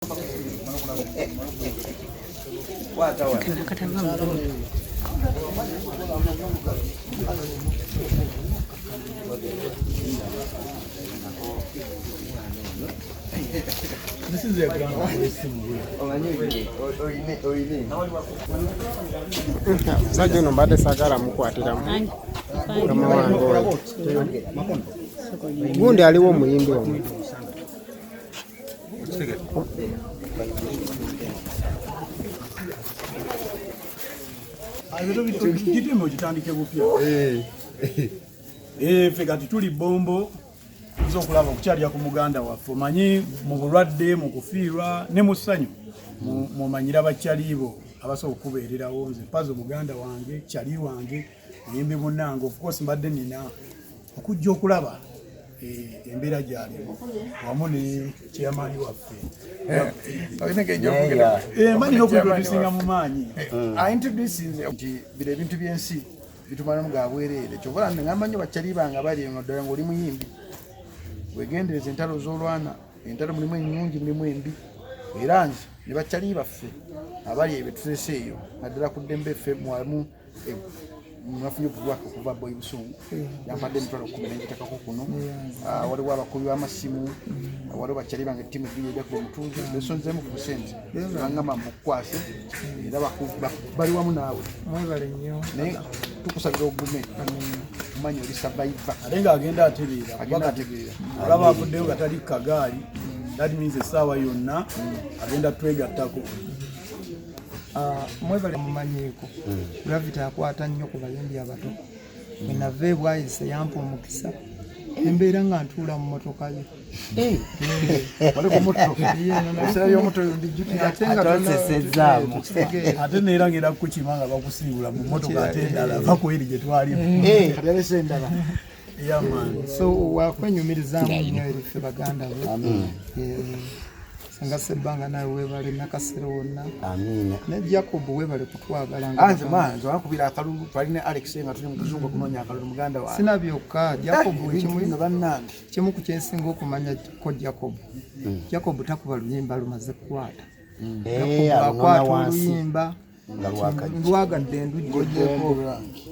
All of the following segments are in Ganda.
This is a ground. Sajja no mbadde saagala mukwatiramu mukama wange oyo gundi aliwo omuyimbi omwe kitime okitandike bupya ffe kati tuli bombo tuza okulaba okukyalya ku muganda waffe omanyi mu bulwadde mu kufiirwa ne mu ssanyu mumanyira bakyaliibo abasobola okubeererawo nze mpazo muganda wange kyali wange muyimbi munnange of course mbadde nina okujja okulaba embeera gyalimu wamu ne kyeyamaani waffe manina okuintroducinga mu maanyi aintroducinze nti bino ebintu byensi bitumalamu ga bwereere kyova ngamba nnyo bakyali bange bali eno ddala ng'oli muyimbi wegendereza entalo z'olwana entalo mulimu ennyungi mulimu embi era nze ne bakyali baffe abali ebyo tutese eyo naddala ku ddembe ffe mwamu mwafunye obulwaka okuva boyi busungu yampadde emitwalo 10 n'engitekako kuno waliwo abakubi b'amasimu waliwo bakyali bange ttiimu ebbiri ejja kuba omutuuze besonzeemu ku busente bangamba mukukwase era bali wamu naawe naye tukusabira ogume umanya oli survivor ate ng'agenda atereera olaba avuddeyo nga tali kagaali that means essaawa yonna agenda twegattako mwebale mumanyiiko gravity akwata nnyo ku bayimbi abato wenava ebwayise yampa omukisa embeera nga ntuula mu motoka ye ate neera ngenda kukima nga bakusiibula mu motoka ate endala bakweri gye twalimu so wakwenyumirizaamu nnyo eriffe baganda be nga sebbanga nawe webale nakasero wonna ne Jacob webale kutwagala anze manzo akubira akalulu palina Alex nga tuli mu kuzungu kunoonya akalulu muganda wange sina byokka Jacob ekimu bannange kimu ku kyensinga okumanya ko Jacob takuba luyimba lumaze kukwata akwata oluyimba lwagadde endujjeko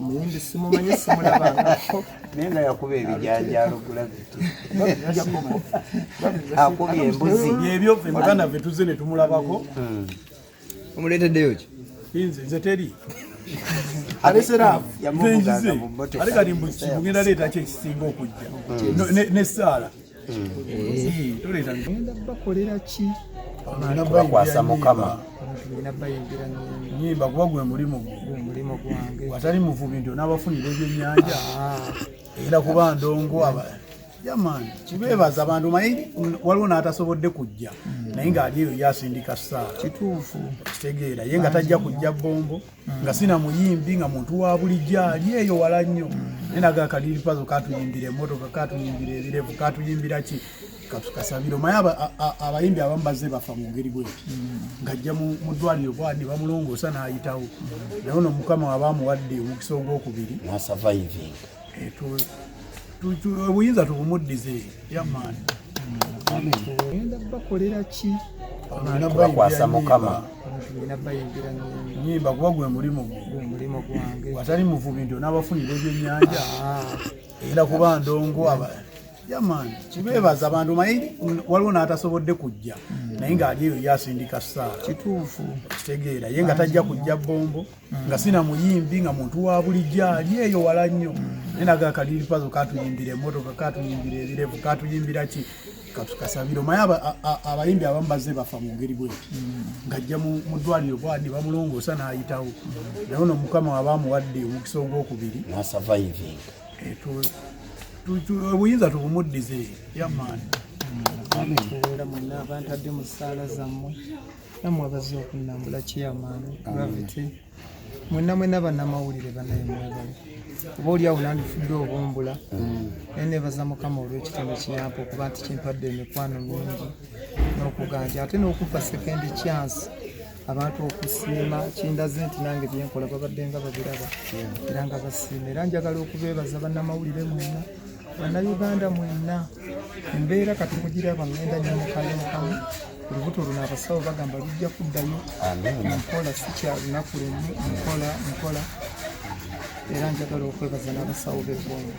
muyimbi simumanyi simulabangako naye nga yakuba ebijanjalo gravity akubye embuzi ebyo ffe muganda ffe tuzze ne tumulabako omuleeteddeyo ki nze teri yamuvuganga mu motoka ate kati mugenda leeta ki ekisinga okujja ne saala toleeta genda bakolera ki bakwasa mukama tulina bayingira nyimba kuba gwe mulimu gwange watali muvubi nti onaabafunira ebyennyanja era kuba ndongo yamaani kibeebaza abantu manyi waliwo n'atasobodde kujja naye ng'ali eyo yasindika saala kituufu kitegeera ye nga tajja kujja bombo nga sina muyimbi nga muntu wa bulijjo ali eyo wala nnyo naye naga kaliripazo katuyimbira emmotoka katuyimbira ebirevu katuyimbira ki katukasabira omanyi abayimbi abamu bazze bafa mu ngeri bwe ng'ajja mu ddwaliro bwani bamulongoosa n'ayitawo naye ono mukama wabaamuwadde omukisa ogwokubiri surviving obuyinza tubumuddize yamaani genda bakolera ki bakwasa mukama tulina bayingira nyimba kuba gwe mulimu gwange watali muvubi nti onaabafunira ebyennyanja era kuba ndongo yamaani kibeebaza abantu manyi waliwo n'atasobodde kujja naye ng'ali eyo yasindika saala kituufu kitegeera ye nga tajja kujja bombo nga sina muyimbi nga muntu wa bulijjo ali eyo wala nnyo naye naga kaliripazo katuyimbira emmotoka katuyimbira ebirevu katuyimbira ki katukasabira omanyi abayimbi abamu bazze bafa mu ngeri bwe ng'ajja mu ddwaliro bwani bamulongoosa n'ayitawo naye ono mukama wabaamuwadde omukisa ogwokubiri surviving obuyinza tubumuddize yamaani era mwenna abantadde mu ssaala zammwe nammwe abazze okunnambula kiyamaani gravity mwenna bannamawulire banaye mwebale oba oliawo nandifudde obumbula naye nebaza mukama olw'ekitono kiyampa okuba nti kimpadde emikwano mingi n'okuganja ate n'okuva second chance abantu okusiima kindaze nti nange byenkola babadde nga babiraba era nga basiima era njagala okubeebaza bannamawulire mwenna bannayuganda mwenna embeera kati mugiraba ngenda nnyo mukayo mukamu olubuto luno abasawo bagamba lujja kuddayo mpola sikya lunaku lumu nkola era njagala okwebaza n'abasawo b'eggwanga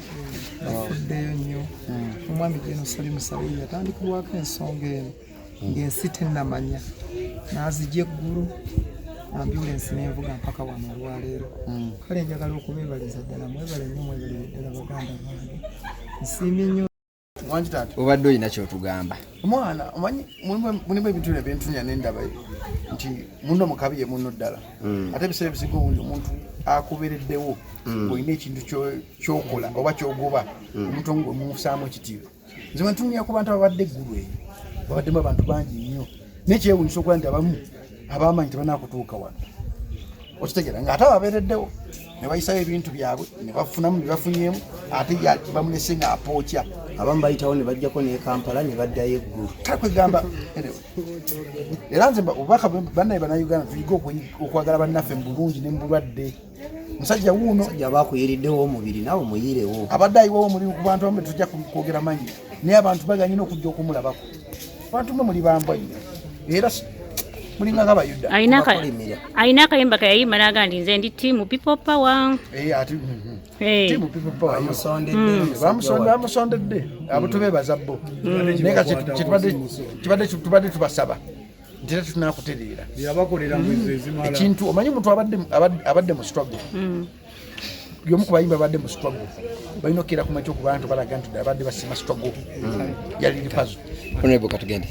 bafuddeyo nnyo omwami Jeno Salim Sabiyi yatandikibwako ensonga eno ng'ensi tennamanya n'azijja eggulu ambyulensi n'envuga mpaka wano olwaleero kale njagala okubeebaliza ddala mwebale nnyo mwebalire ddala baganda bange nsiimye nnyo. Wangi taata obadde olina kyotugamba omwana omanyi mulimu ebintu ebyentunya n'endaba nti muno mukabi ye muno ddala ate ebiseera ebisinga obundi omuntu akubeereddewo olina ekintu kyokola oba kyogoba omuntu ng'omusaamu ekitiibwa nze wentunya ku bantu ababadde eggulu eyo babaddemu abantu bangi nnyo nekyewunyisa okuba nti abamu abamanyi tebanakutuuka wano okitegeera ng'ate ababeereddewo ne bayisayo ebintu byabwe ne bafunamu ne bafunyemu ate bamulese ng'apookya abamu bayitawo ne bajjako ne Kampala ne baddayo eggulu kale kwegamba era nze obubaka bannaye bannayuganda tuyige okwagala bannaffe mu bulungi ne mu bulwadde musajja wuuno abakuyiriddewo omubiri nawe muyirewo abadde ayiwawo omulimu ku bantu abamu tujja kwogera manyi naye abantu baganyina okujja okumulabako abantu mwe muli bambwa nnyo era mulinga ng'abayuda alina akayimba kayayimba n'agamba nti nze ndi Team People Power Team People Power bamusondedde abo tubeebaza bo naye kati tubadde tubasaba nti era tunakutereera ekintu omanyi omuntu abadde mu struggle y'omu ku bayimba abadde mu struggle balina okkeera ku makyo ku bantu balaga nti abadde basima struggle yali lipazo Honorable Katugende